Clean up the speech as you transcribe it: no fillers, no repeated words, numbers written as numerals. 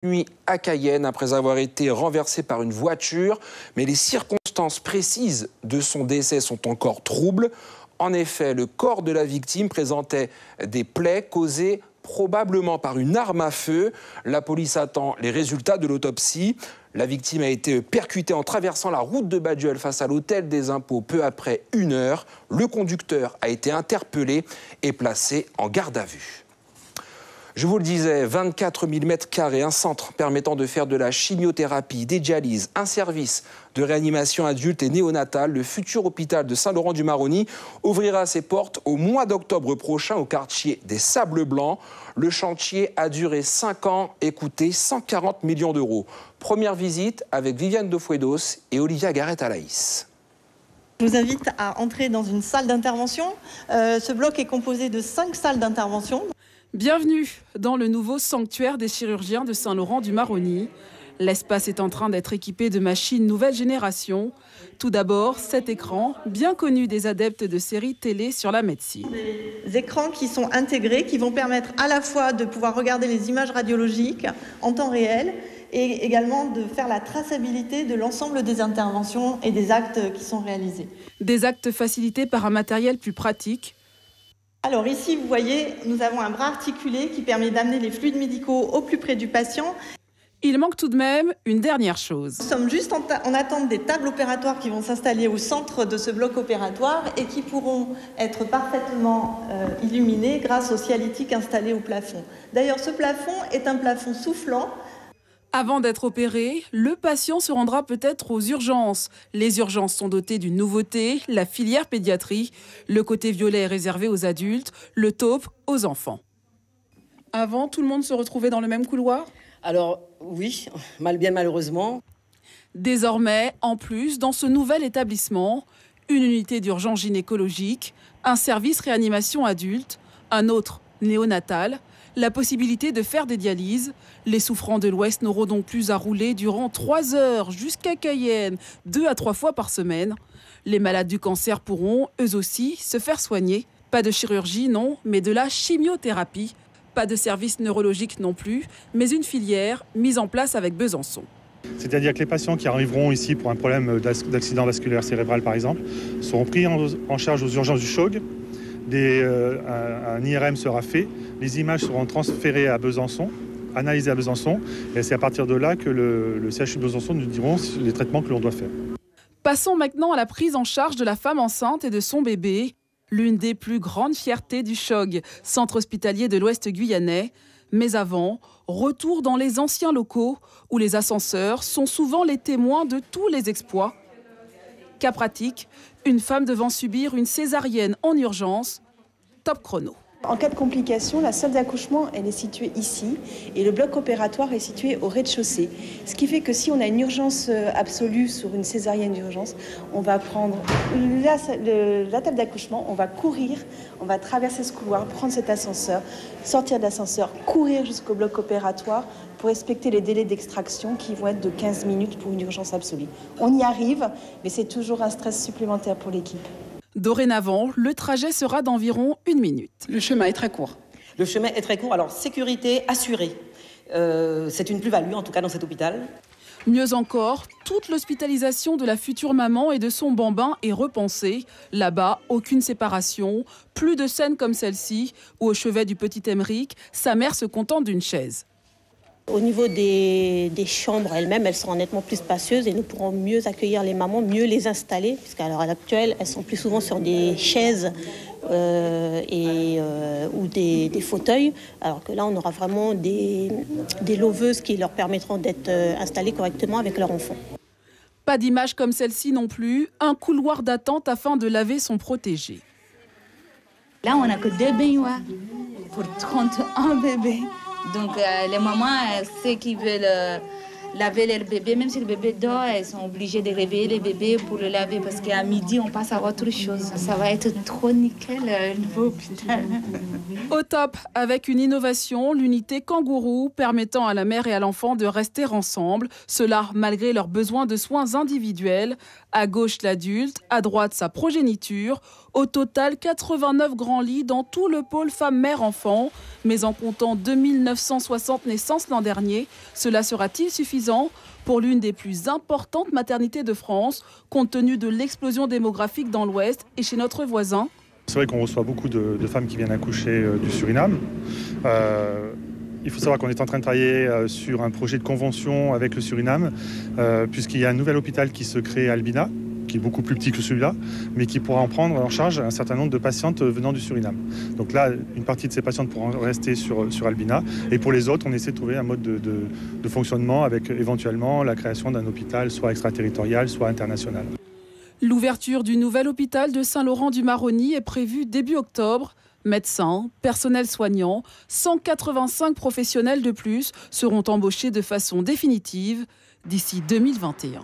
nuit à Cayenne après avoir été renversé par une voiture. Mais les circonstances précises de son décès sont encore troubles. En effet, le corps de la victime présentait des plaies causées probablement par une arme à feu. La police attend les résultats de l'autopsie. La victime a été percutée en traversant la route de Baduel face à l'hôtel des impôts peu après 1 heure. Le conducteur a été interpellé et placé en garde à vue. Je vous le disais, 24 000 m², un centre permettant de faire de la chimiothérapie, des dialyses, un service de réanimation adulte et néonatale. Le futur hôpital de Saint-Laurent-du-Maroni ouvrira ses portes au mois d'octobre prochain au quartier des Sables Blancs. Le chantier a duré 5 ans et coûté 140 millions d'euros. Première visite avec Viviane de Fouedos et Olivia Garrett-Alaïs. Je vous invite à entrer dans une salle d'intervention. Ce bloc est composé de 5 salles d'intervention. Bienvenue dans le nouveau sanctuaire des chirurgiens de Saint-Laurent-du-Maroni. L'espace est en train d'être équipé de machines nouvelle génération. Tout d'abord, cet écran, bien connu des adeptes de séries télé sur la médecine. Des écrans qui sont intégrés, qui vont permettre à la fois de pouvoir regarder les images radiologiques en temps réel et également de faire la traçabilité de l'ensemble des interventions et des actes qui sont réalisés. Des actes facilités par un matériel plus pratique. Alors ici, vous voyez, nous avons un bras articulé qui permet d'amener les fluides médicaux au plus près du patient. Il manque tout de même une dernière chose. Nous sommes juste en attente des tables opératoires qui vont s'installer au centre de ce bloc opératoire et qui pourront être parfaitement illuminées grâce au cialytique installé au plafond. D'ailleurs, ce plafond est un plafond soufflant. Avant d'être opéré, le patient se rendra peut-être aux urgences. Les urgences sont dotées d'une nouveauté, la filière pédiatrie. Le côté violet est réservé aux adultes, le taupe aux enfants. Avant, tout le monde se retrouvait dans le même couloir ? Alors oui, bien malheureusement. Désormais, en plus, dans ce nouvel établissement, une unité d'urgence gynécologique, un service réanimation adulte, un autre néonatal, la possibilité de faire des dialyses. Les souffrants de l'Ouest n'auront donc plus à rouler durant 3 heures jusqu'à Cayenne, 2 à 3 fois par semaine. Les malades du cancer pourront, eux aussi, se faire soigner. Pas de chirurgie, non, mais de la chimiothérapie. Pas de service neurologique non plus, mais une filière mise en place avec Besançon. C'est-à-dire que les patients qui arriveront ici pour un problème d'accident vasculaire cérébral, par exemple, seront pris en charge aux urgences du CHOG. Un IRM sera fait, les images seront transférées à Besançon, analysées à Besançon, et c'est à partir de là que le CHU de Besançon nous diront les traitements que l'on doit faire. Passons maintenant à la prise en charge de la femme enceinte et de son bébé, l'une des plus grandes fiertés du CHOG, centre hospitalier de l'Ouest guyanais. Mais avant, retour dans les anciens locaux, où les ascenseurs sont souvent les témoins de tous les exploits. Cas pratique, une femme devant subir une césarienne en urgence, top chrono. En cas de complication, la salle d'accouchement, elle est située ici et le bloc opératoire est situé au rez-de-chaussée. Ce qui fait que si on a une urgence absolue sur une césarienne d'urgence, on va prendre la table d'accouchement, on va courir, on va traverser ce couloir, prendre cet ascenseur, sortir de l'ascenseur, courir jusqu'au bloc opératoire pour respecter les délais d'extraction qui vont être de 15 minutes pour une urgence absolue. On y arrive, mais c'est toujours un stress supplémentaire pour l'équipe. Dorénavant, le trajet sera d'environ 1 minute. Le chemin est très court. Le chemin est très court, alors sécurité assurée. C'est une plus-value, en tout cas dans cet hôpital. Mieux encore, toute l'hospitalisation de la future maman et de son bambin est repensée. Là-bas, aucune séparation, plus de scènes comme celle-ci, où au chevet du petit Émeric, sa mère se contente d'une chaise. Au niveau des chambres elles-mêmes, elles seront nettement plus spacieuses et nous pourrons mieux accueillir les mamans, mieux les installer, puisqu'à l'heure actuelle, elles sont plus souvent sur des chaises ou des fauteuils, alors que là, on aura vraiment des loveuses qui leur permettront d'être installées correctement avec leur enfant. Pas d'image comme celle-ci non plus, un couloir d'attente afin de laver son protégé. Là, on n'a que 2 baignoires pour 31 bébés. Donc les mamans, ceux qui veulent laver leur bébé. Même si le bébé dort, elles sont obligées de réveiller les bébés pour le laver parce qu'à midi, on passe à autre chose. Ça va être trop nickel, le nouveau hôpital. Au top, avec une innovation, l'unité kangourou permettant à la mère et à l'enfant de rester ensemble, cela malgré leurs besoins de soins individuels. À gauche l'adulte, à droite sa progéniture. Au total, 89 grands lits dans tout le pôle femme-mère-enfant. Mais en comptant 2960 naissances l'an dernier, cela sera-t-il suffisant pour l'une des plus importantes maternités de France, compte tenu de l'explosion démographique dans l'Ouest et chez notre voisin? C'est vrai qu'on reçoit beaucoup de femmes qui viennent accoucher du Suriname. Il faut savoir qu'on est en train de travailler sur un projet de convention avec le Suriname, puisqu'il y a un nouvel hôpital qui se crée à Albina, qui est beaucoup plus petit que celui-là, mais qui pourra en prendre en charge un certain nombre de patientes venant du Suriname. Donc là, une partie de ces patientes pourront rester sur Albina, et pour les autres, on essaie de trouver un mode de fonctionnement avec éventuellement la création d'un hôpital soit extraterritorial, soit international. L'ouverture du nouvel hôpital de Saint-Laurent-du-Maroni est prévue début octobre. Médecins, personnel soignant, 185 professionnels de plus seront embauchés de façon définitive d'ici 2021.